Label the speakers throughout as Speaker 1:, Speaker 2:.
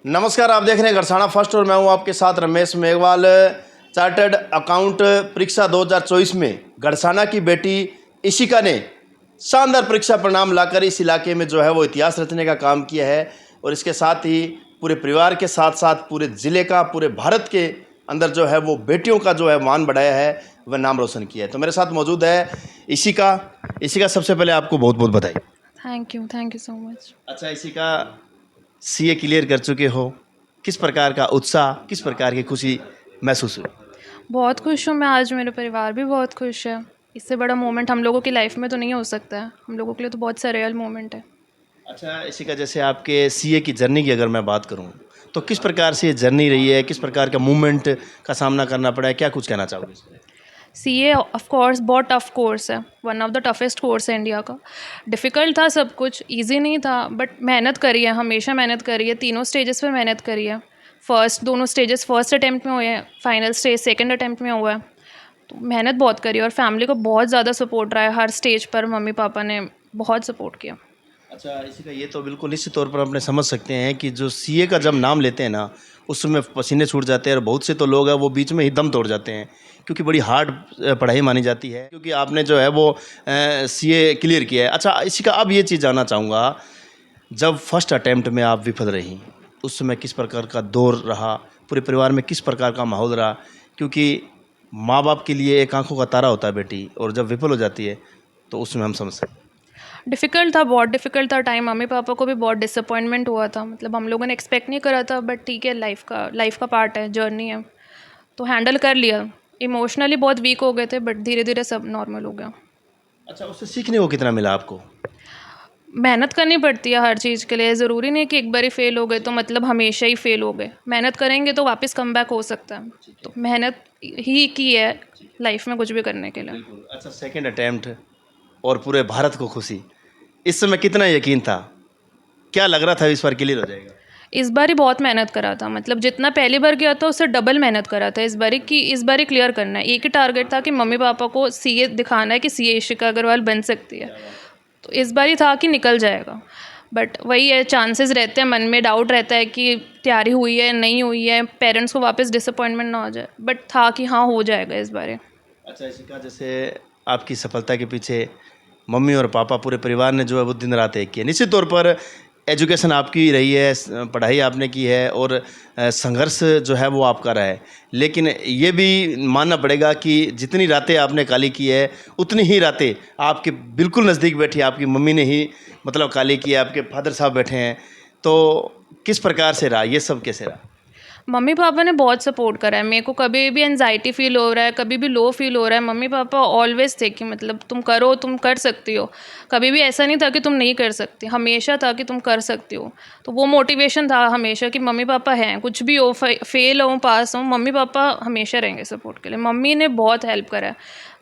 Speaker 1: नमस्कार, आप देख रहे हैं गरसाना फर्स्ट और मैं हूं आपके साथ रमेश मेघवाल। चार्टर्ड अकाउंट परीक्षा 2024 में गरसाना की बेटी इशिका ने शानदार परीक्षा परिणाम लाकर इस इलाके में जो है वो इतिहास रचने का काम किया है और इसके साथ ही पूरे परिवार के साथ साथ पूरे ज़िले का, पूरे भारत के अंदर जो है वो बेटियों का जो है मान बढ़ाया है, वह नाम रोशन किया है। तो मेरे साथ मौजूद है इशिका। इशिका, सबसे पहले आपको बहुत बहुत बधाई।
Speaker 2: Thank you so much.
Speaker 1: अच्छा इशिका, सीए क्लियर कर चुके हो, किस प्रकार का उत्साह, किस प्रकार की खुशी महसूस हुई?
Speaker 2: बहुत खुश हूँ मैं आज, मेरा परिवार भी बहुत खुश है। इससे बड़ा मोमेंट हम लोगों की लाइफ में तो नहीं हो सकता है, हम लोगों के लिए तो बहुत सरेल मोमेंट है।
Speaker 1: अच्छा इशिका, जैसे आपके सीए की जर्नी की अगर मैं बात करूं तो किस प्रकार से ये जर्नी रही है, किस प्रकार का मूवमेंट का सामना करना पड़ा है, क्या कुछ कहना चाहोगे इसमें?
Speaker 2: सीए ऑफ कोर्स बहुत टफ कोर्स है, one of the toughest course है इंडिया का। डिफ़िकल्ट था, सब कुछ इजी नहीं था, बट मेहनत करी है, हमेशा मेहनत करी है, तीनों स्टेजेस पे मेहनत करी है। दोनों स्टेजेस फर्स्ट अटैम्प्ट में हुए हैं, फाइनल स्टेज सेकंड अटैम्प्ट में हुआ है। तो मेहनत बहुत करी और फैमिली को बहुत ज़्यादा सपोर्ट रहा है हर स्टेज पर, मम्मी पापा ने बहुत सपोर्ट किया।
Speaker 1: अच्छा इशिका, ये तो बिल्कुल निश्चित तौर पर अपने समझ सकते हैं कि जो सीए का जब नाम लेते हैं ना, उस समय पसीने छूट जाते हैं और बहुत से तो लोग हैं वो बीच में ही दम तोड़ जाते हैं, क्योंकि बड़ी हार्ड पढ़ाई मानी जाती है, क्योंकि आपने जो है वो सीए क्लियर किया है। अच्छा इशिका, अब ये चीज़ जानना चाहूँगा, जब फर्स्ट अटेम्प्ट में आप विफल रहीं, उस समय किस प्रकार का दौर रहा, पूरे परिवार में किस प्रकार का माहौल रहा? क्योंकि माँ बाप के लिए एक आंखों का तारा होता है बेटी, और जब विफल हो जाती है तो उसमें हम समझ सकते हैं।
Speaker 2: डिफ़िकल्ट था, बहुत डिफ़िकल्ट था टाइम। मम्मी पापा को भी बहुत डिसअपॉइंटमेंट हुआ था, मतलब हम लोगों ने एक्सपेक्ट नहीं करा था, बट ठीक है, लाइफ का पार्ट है, जर्नी है, तो हैंडल कर लिया। इमोशनली बहुत वीक हो गए थे, बट धीरे धीरे सब नॉर्मल हो गया।
Speaker 1: अच्छा, उससे सीखने को कितना मिला आपको?
Speaker 2: मेहनत करनी पड़ती है हर चीज़ के लिए, ज़रूरी नहीं कि एक बार ही फेल हो गए तो मतलब हमेशा ही फेल हो गए। मेहनत करेंगे तो वापस कम बैक हो सकता है, तो मेहनत ही की है लाइफ में कुछ भी करने के लिए।
Speaker 1: बिल्कुल। अच्छा, सेकंड अटेम्प्ट और पूरे भारत को खुशी, इस समय कितना यकीन था? क्या लग रहा था इस बार क्लियर हो जाएगा?
Speaker 2: इस बार ही बहुत मेहनत करा था, मतलब जितना पहली बार किया था उससे डबल मेहनत करा था इस बार ही, कि इस बार ही क्लियर करना है। एक ही टारगेट था कि मम्मी पापा को सीए दिखाना है कि सीए इशिका अग्रवाल बन सकती है, तो इस बार ही था कि निकल जाएगा। बट वही है, चांसेस रहते हैं, मन में डाउट रहता है कि तैयारी हुई है नहीं हुई है, पेरेंट्स को वापस डिसअपॉइंटमेंट ना हो जाए, बट था कि हाँ हो जाएगा इस बार।
Speaker 1: अच्छा इशिका, जैसे आपकी सफलता के पीछे मम्मी और पापा, पूरे परिवार ने जो है वो दिन रात एक किया। निश्चित तौर पर एजुकेशन आपकी रही है, पढ़ाई आपने की है और संघर्ष जो है वो आपका रहा है, लेकिन ये भी मानना पड़ेगा कि जितनी रातें आपने काली की है, उतनी ही रातें आपके बिल्कुल नज़दीक बैठी आपकी मम्मी ने ही मतलब काली की है, आपके फादर साहब बैठे हैं। तो किस प्रकार से रहा ये सब, कैसे रहा?
Speaker 2: मम्मी पापा ने बहुत सपोर्ट करा है मेरे को। कभी भी एनजाइटी फील हो रहा है, कभी भी लो फील हो रहा है, मम्मी पापा ऑलवेज थे कि मतलब तुम करो, तुम कर सकती हो। कभी भी ऐसा नहीं था कि तुम नहीं कर सकती, हमेशा था कि तुम कर सकती हो। तो वो मोटिवेशन था हमेशा कि मम्मी पापा हैं, कुछ भी हो, फेल हो पास हो, मम्मी पापा हमेशा रहेंगे सपोर्ट के लिए। मम्मी ने बहुत हेल्प करा है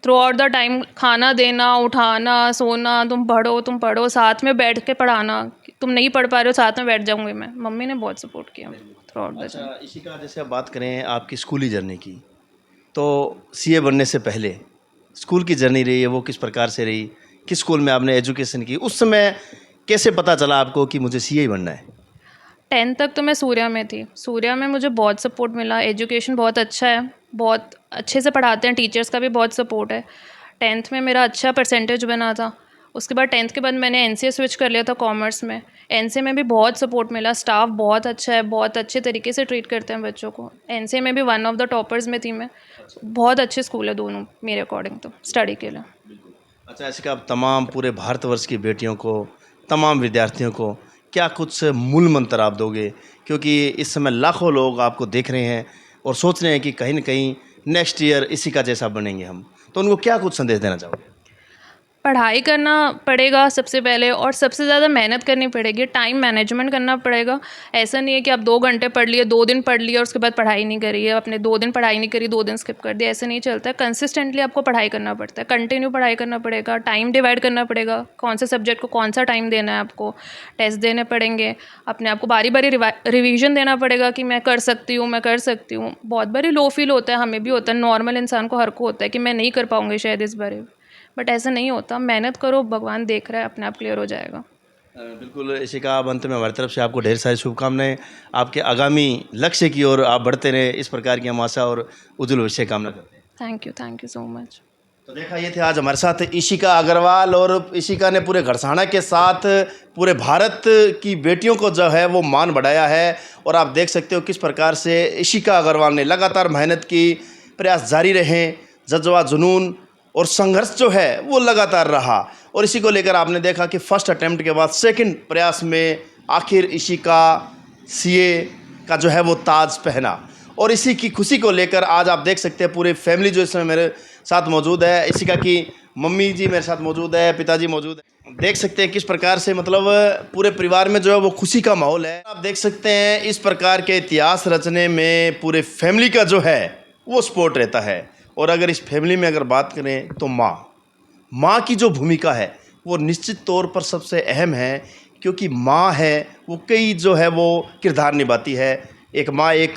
Speaker 2: थ्रू आउट द टाइम, खाना देना, उठाना, सोना, तुम पढ़ो, साथ में बैठ के पढ़ाना, तुम नहीं पढ़ पा रहे हो साथ में बैठ जाऊँगी मैं। मम्मी ने बहुत सपोर्ट किया थ्रू आउट द टाइम।
Speaker 1: अच्छा इशिका, जैसे आप बात करें आपकी स्कूली जर्नी की, तो सीए बनने से पहले स्कूल की जर्नी रही है वो किस प्रकार से रही? किस स्कूल में आपने एजुकेशन की? उस समय कैसे पता चला आपको कि मुझे सीए ही बनना है?
Speaker 2: 10th तक तो मैं सूर्या में थी। सूर्या में मुझे बहुत सपोर्ट मिला, एजुकेशन बहुत अच्छा है, बहुत अच्छे से पढ़ाते हैं, टीचर्स का भी बहुत सपोर्ट है। 10th में मेरा अच्छा परसेंटेज बना था। उसके बाद 10th के बाद मैंने एनसीए स्विच कर लिया था कॉमर्स में। एनसीए में भी बहुत सपोर्ट मिला, स्टाफ बहुत अच्छा है, बहुत अच्छे तरीके से ट्रीट करते हैं बच्चों को। एनसीए में भी वन ऑफ द टॉपर्स में थी मैं। बहुत अच्छे स्कूल है दोनों मेरे अकॉर्डिंग तो स्टडी के लिए।
Speaker 1: अच्छा इशिका, आप तमाम पूरे भारतवर्ष की बेटियों को, तमाम विद्यार्थियों को क्या कुछ मूल मंत्र आप दोगे? क्योंकि इस समय लाखों लोग आपको देख रहे हैं और सोच रहे हैं कि कहीं न कहीं नेक्स्ट ईयर इशिका जैसा बनेंगे हम। तो उनको क्या कुछ संदेश देना चाहोगे?
Speaker 2: पढ़ाई करना पड़ेगा सबसे पहले, और सबसे ज़्यादा मेहनत करनी पड़ेगी, टाइम मैनेजमेंट करना पड़ेगा। ऐसा नहीं है कि आप 2 घंटे पढ़ लिए, 2 दिन पढ़ लिए और उसके बाद पढ़ाई नहीं करी है, आपने 2 दिन पढ़ाई नहीं करी, 2 दिन स्किप कर दिया, ऐसे नहीं चलता है। कंसिस्टेंटली आपको पढ़ाई करना पड़ता है, कंटिन्यू पढ़ाई करना पड़ेगा, टाइम डिवाइड करना पड़ेगा, कौन से सब्जेक्ट को कौन सा टाइम देना है आपको, टेस्ट देने पड़ेंगे, अपने आप को बारी बारी रिविजन देना पड़ेगा कि मैं कर सकती हूँ, मैं कर सकती हूँ। बहुत बारी लो फील होता है, हमें भी होता है, नॉर्मल इंसान को हर को होता है कि मैं नहीं कर पाऊँगी शायद इस बार, बट ऐसा नहीं होता। मेहनत करो, भगवान देख रहा है, अपने आप क्लियर हो जाएगा।
Speaker 1: बिल्कुल इशिका, अब अंत में हमारी तरफ से आपको ढेर सारी शुभकामनाएं, आपके आगामी लक्ष्य की ओर आप बढ़ते रहें, इस प्रकार की हम आशा और उज्जवल भविष्य की कामना करते हैं।
Speaker 2: Thank you so much.
Speaker 1: तो देखा, ये थे आज हमारे साथ इशिका अग्रवाल, और इशिका ने पूरे घरसाना के साथ पूरे भारत की बेटियों को जो है वो मान बढ़ाया है। और आप देख सकते हो किस प्रकार से इशिका अग्रवाल ने लगातार मेहनत की, प्रयास जारी रहे, जज्बा, जुनून और संघर्ष जो है वो लगातार रहा। और इसी को लेकर आपने देखा कि फर्स्ट अटेम्प्ट के बाद सेकंड प्रयास में आखिर इशिका सीए का जो है वो ताज पहना। और इसी की खुशी को लेकर आज आप देख सकते हैं पूरे फैमिली जो इस समय मेरे साथ मौजूद है। इशिका की मम्मी जी मेरे साथ मौजूद है, पिताजी मौजूद है। देख सकते हैं किस प्रकार से मतलब पूरे परिवार में जो है वो खुशी का माहौल है। आप देख सकते हैं इस प्रकार के इतिहास रचने में पूरे फैमिली का जो है वो सपोर्ट रहता है। और अगर इस फैमिली में अगर बात करें तो माँ की जो भूमिका है वो निश्चित तौर पर सबसे अहम है, क्योंकि माँ है वो कई जो है वो किरदार निभाती है। एक माँ एक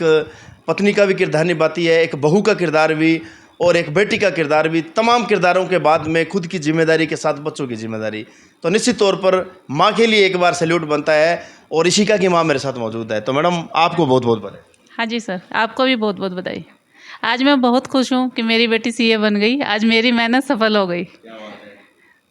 Speaker 1: पत्नी का भी किरदार निभाती है, एक बहू का किरदार भी, और एक बेटी का किरदार भी। तमाम किरदारों के बाद में खुद की जिम्मेदारी के साथ बच्चों की जिम्मेदारी। तो निश्चित तौर पर माँ के लिए एक बार सैल्यूट बनता है। और इशिका की माँ मेरे साथ मौजूद है, तो मैडम आपको बहुत बहुत बधाई।
Speaker 3: हाँ जी सर, आपको भी बहुत बहुत बधाई। आज मैं बहुत खुश हूँ कि मेरी बेटी सीए बन गई। आज मेरी मेहनत सफल हो गई।
Speaker 1: क्या बात है।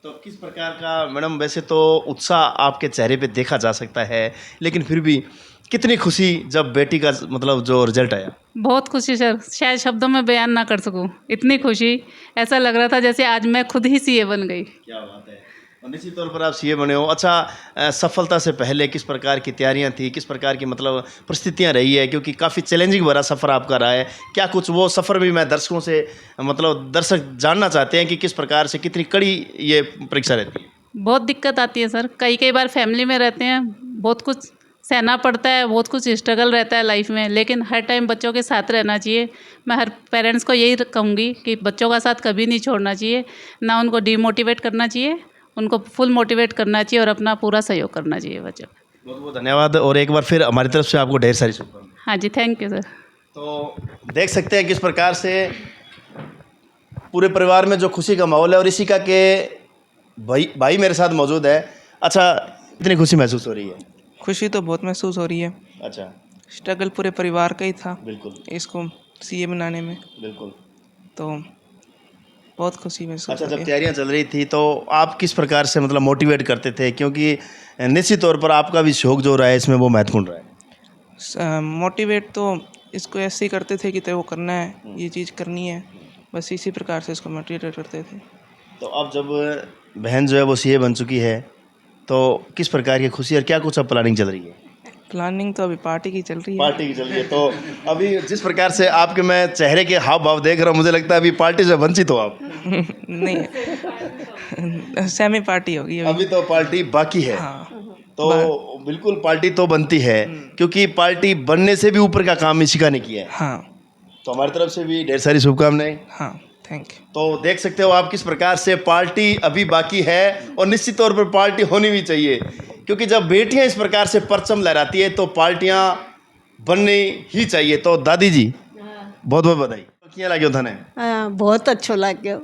Speaker 1: तो किस प्रकार का मैडम, वैसे तो उत्साह आपके चेहरे पे देखा जा सकता है, लेकिन फिर भी कितनी खुशी जब बेटी का मतलब जो रिजल्ट आया?
Speaker 3: बहुत खुशी सर, शायद शब्दों में बयान ना कर सकूँ, इतनी खुशी। ऐसा लग रहा था जैसे आज मैं खुद ही सीए बन गई।
Speaker 1: क्या बात है। और निश्चित तौर पर आप सीए बने हो। अच्छा, सफलता से पहले किस प्रकार की तैयारियां थी, किस प्रकार की मतलब परिस्थितियां रही है, क्योंकि काफ़ी चैलेंजिंग भरा सफ़र आपका रहा है। क्या कुछ वो सफ़र भी मैं दर्शकों से मतलब दर्शक जानना चाहते हैं कि किस प्रकार से कितनी कड़ी ये परीक्षा रहती है?
Speaker 3: बहुत दिक्कत आती है सर, कई बार फैमिली में रहते हैं, बहुत कुछ सहना पड़ता है, बहुत कुछ स्ट्रगल रहता है लाइफ में, लेकिन हर टाइम बच्चों के साथ रहना चाहिए। मैं हर पेरेंट्स को यही कहूँगी कि बच्चों का साथ कभी नहीं छोड़ना चाहिए, ना उनको डीमोटिवेट करना चाहिए, उनको फुल मोटिवेट करना चाहिए और अपना पूरा सहयोग करना चाहिए बच्चों को।
Speaker 1: बहुत बहुत धन्यवाद, और एक बार फिर हमारी तरफ से आपको ढेर सारी शुभकामनाएं।
Speaker 3: हाँ जी, थैंक यू सर।
Speaker 1: तो देख सकते हैं किस प्रकार से पूरे परिवार में जो खुशी का माहौल है। और इशिका के भाई मेरे साथ मौजूद है। अच्छा, कितनी खुशी महसूस हो रही है?
Speaker 4: खुशी तो बहुत महसूस हो रही है।
Speaker 1: अच्छा,
Speaker 4: स्ट्रगल पूरे परिवार का ही था
Speaker 1: बिल्कुल
Speaker 4: इसको सीए बनाने में,
Speaker 1: बिल्कुल।
Speaker 4: तो बहुत खुशी महसूस
Speaker 1: अच्छा,
Speaker 4: हो
Speaker 1: जब
Speaker 4: रही है।
Speaker 1: तैयारियां चल रही थी तो आप किस प्रकार से मतलब मोटिवेट करते थे, क्योंकि निश्चित तौर पर आपका भी शौक जो रहा है इसमें वो महत्वपूर्ण रहा है?
Speaker 4: मोटिवेट तो इसको ऐसे ही करते थे कि तेरे को करना है, ये चीज़ करनी है, बस इसी प्रकार से इसको मोटिवेट करते थे।
Speaker 1: तो अब जब बहन जो है वो सीए बन चुकी है, तो किस प्रकार की खुशी और क्या कुछ अब प्लानिंग चल रही है?
Speaker 4: प्लानिंग तो अभी पार्टी की चल रही है।
Speaker 1: पार्टी की चल रही है। तो अभी जिस प्रकार से आपके मैं चेहरे के हाव भाव देख रहा हूँ, मुझे लगता है अभी पार्टी से वंचित हो आप।
Speaker 4: नहीं, सेमी पार्टी होगी अभी।
Speaker 1: अभी तो पार्टी बाकी है।
Speaker 4: हाँ,
Speaker 1: तो बिल्कुल पार्टी तो बनती है, क्योंकि पार्टी बनने से भी ऊपर का काम इशिका ने किया है।
Speaker 4: हाँ,
Speaker 1: तो हमारी तरफ से भी ढेर सारी शुभकामनाएं।
Speaker 4: हाँ, थैंक यू।
Speaker 1: तो देख सकते हो आप किस प्रकार से पार्टी अभी बाकी है, और निश्चित तौर पर पार्टी होनी भी चाहिए, क्योंकि जब बेटियां इस प्रकार से परचम लहराती है तो पार्टियां बननी ही चाहिए। तो दादी जी बहुत बहुत बधाई। क्या लगे थाने?
Speaker 5: हाँ, बहुत अच्छो लग गयो।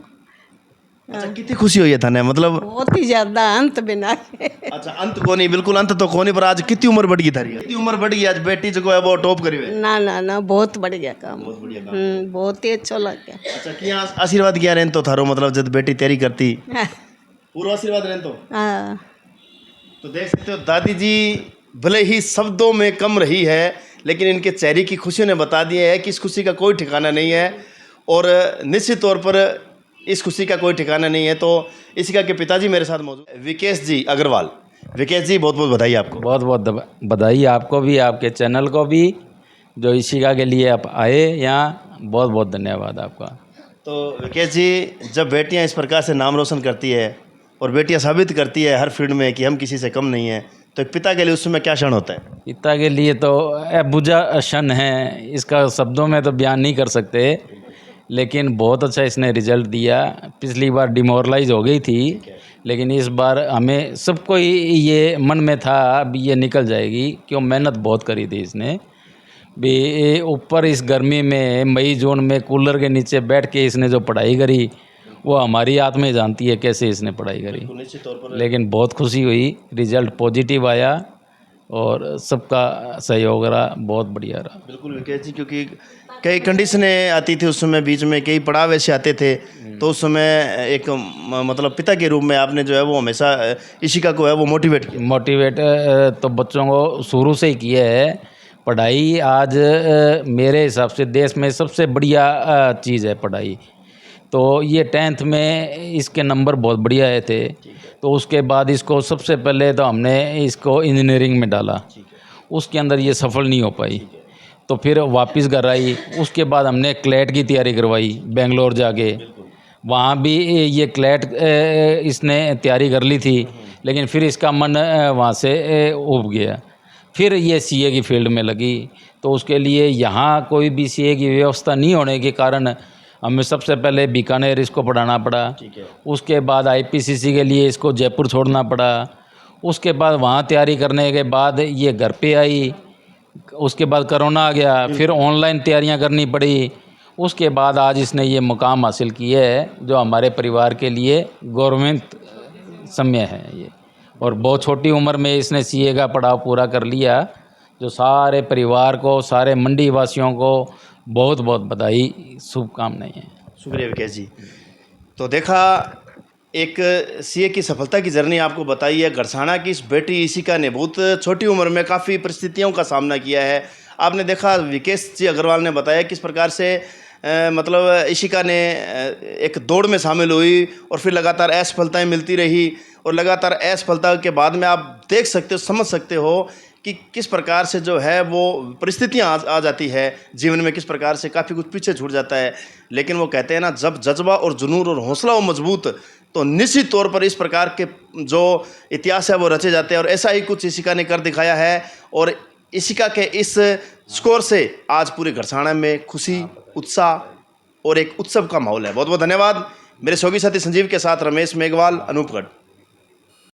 Speaker 1: अच्छा, कितनी खुशी हुई है थाने, मतलब?
Speaker 5: बहुत ही ज्यादा अंत बिना के।
Speaker 1: अच्छा, अंत को नहीं, बिल्कुल अंत तो को नहीं, पर आज कितनी उम्र बढ़ गई थारी? कितनी उम्र बढ़ गई आज बेटी जो है वो टॉप करी है?
Speaker 5: ना ना ना, बहुत बढ़ गया काम।
Speaker 1: बहुत बढ़िया काम।
Speaker 5: बहुत ही अच्छा लग गया।
Speaker 1: अच्छा, क्या आशीर्वाद किया रहन तो थारो, मतलब जब बेटी तैयारी करती पूरा आशीर्वाद रहन तो?
Speaker 5: हाँ,
Speaker 1: तो देख सकते हो दादी जी भले ही शब्दों में कम रही है, लेकिन इनके चेहरे की खुशियों ने बता दिया है कि इस खुशी का कोई ठिकाना नहीं है, और निश्चित तौर पर इस खुशी का कोई ठिकाना नहीं है। तो इशिका के पिताजी मेरे साथ मौजूद हैं, विकेश जी अग्रवाल। विकेश जी बहुत बहुत बधाई आपको।
Speaker 6: बहुत बहुत बधाई आपको भी, आपके चैनल को भी, जो इशिका के लिए आप आए यहाँ, बहुत बहुत धन्यवाद आपका।
Speaker 1: तो विकेश जी, जब बेटियां इस प्रकार से नाम रोशन करती है और बेटियां साबित करती है हर फील्ड में कि हम किसी से कम नहीं हैं, तो एक पिता के लिए उस समय क्या क्षण होता है?
Speaker 6: पिता के लिए तो बुझा क्षण है, इसका शब्दों में तो बयान नहीं कर सकते, लेकिन बहुत अच्छा इसने रिजल्ट दिया। पिछली बार डिमोरलाइज हो गई थी, लेकिन इस बार हमें सबको ये मन में था अब ये निकल जाएगी, क्यों मेहनत बहुत करी थी इसने भी। ऊपर इस गर्मी में मई जून में कूलर के नीचे बैठ के इसने जो पढ़ाई करी, वो हमारी आत्मा ही जानती है कैसे इसने पढ़ाई करी।
Speaker 1: निश्चित तौर पर
Speaker 6: लेकिन बहुत खुशी हुई, रिजल्ट पॉजिटिव आया और सबका सहयोग रहा, बहुत बढ़िया रहा।
Speaker 1: बिल्कुल विकेश जी, क्योंकि कई कंडीशनें आती थी उस समय, बीच में कई पड़ाव ऐसे आते थे, तो उस समय एक मतलब पिता के रूप में आपने जो है वो हमेशा इशिका को है वो मोटिवेट किया।
Speaker 6: मोटिवेट तो बच्चों को शुरू से ही किया है। पढ़ाई आज मेरे हिसाब से देश में सबसे बढ़िया चीज़ है पढ़ाई। तो ये 10th में इसके नंबर बहुत बढ़िया आए थे, तो उसके बाद इसको सबसे पहले तो हमने इसको इंजीनियरिंग में डाला, उसके अंदर ये सफल नहीं हो पाई, तो फिर वापस घर आई। उसके बाद हमने क्लैट की तैयारी करवाई बेंगलोर जाके, वहाँ भी ये क्लैट इसने तैयारी कर ली थी, लेकिन फिर इसका मन वहाँ से उब गया, फिर ये सीए की फील्ड में लगी। तो उसके लिए यहाँ कोई भी सीए की व्यवस्था नहीं होने के कारण हमें सबसे पहले बीकानेर इसको पढ़ाना पड़ा, उसके बाद आईपीसीसी के लिए इसको जयपुर छोड़ना पड़ा, उसके बाद वहाँ तैयारी करने के बाद ये घर पे आई, उसके बाद कोरोना आ गया, फिर ऑनलाइन तैयारियां करनी पड़ी। उसके बाद आज इसने ये मुकाम हासिल किया है जो हमारे परिवार के लिए गवर्नमेंट समय है ये, और बहुत छोटी उम्र में इसने सीए का पड़ाव पूरा कर लिया, जो सारे परिवार को, सारे मंडी वासियों को बहुत बहुत बधाई, शुभकामनाएं हैं।
Speaker 1: शुक्रिया विकेश जी। तो देखा, एक सीए की सफलता की जर्नी आपको बताई है। गरसाना की इस बेटी इशिका ने बहुत छोटी उम्र में काफ़ी परिस्थितियों का सामना किया है। आपने देखा विकेश जी अग्रवाल ने बताया किस प्रकार से मतलब इशिका ने एक दौड़ में शामिल हुई और फिर लगातार असफलताएं मिलती रही, और लगातार असफलता के बाद में आप देख सकते हो, समझ सकते हो कि किस प्रकार से जो है वो परिस्थितियां आ जाती है जीवन में, किस प्रकार से काफ़ी कुछ पीछे छूट जाता है। लेकिन वो कहते हैं ना, जब जज्बा और जुनून और हौसला हो मजबूत, तो निश्चित तौर पर इस प्रकार के जो इतिहास है वो रचे जाते हैं, और ऐसा ही कुछ इशिका ने कर दिखाया है। और इशिका के इस स्कोर से आज पूरे गरसाना में खुशी, उत्साह और एक उत्सव का माहौल है। बहुत बहुत धन्यवाद। मेरे सहयोगी साथी संजीव के साथ रमेश मेघवाल, अनूपगढ़।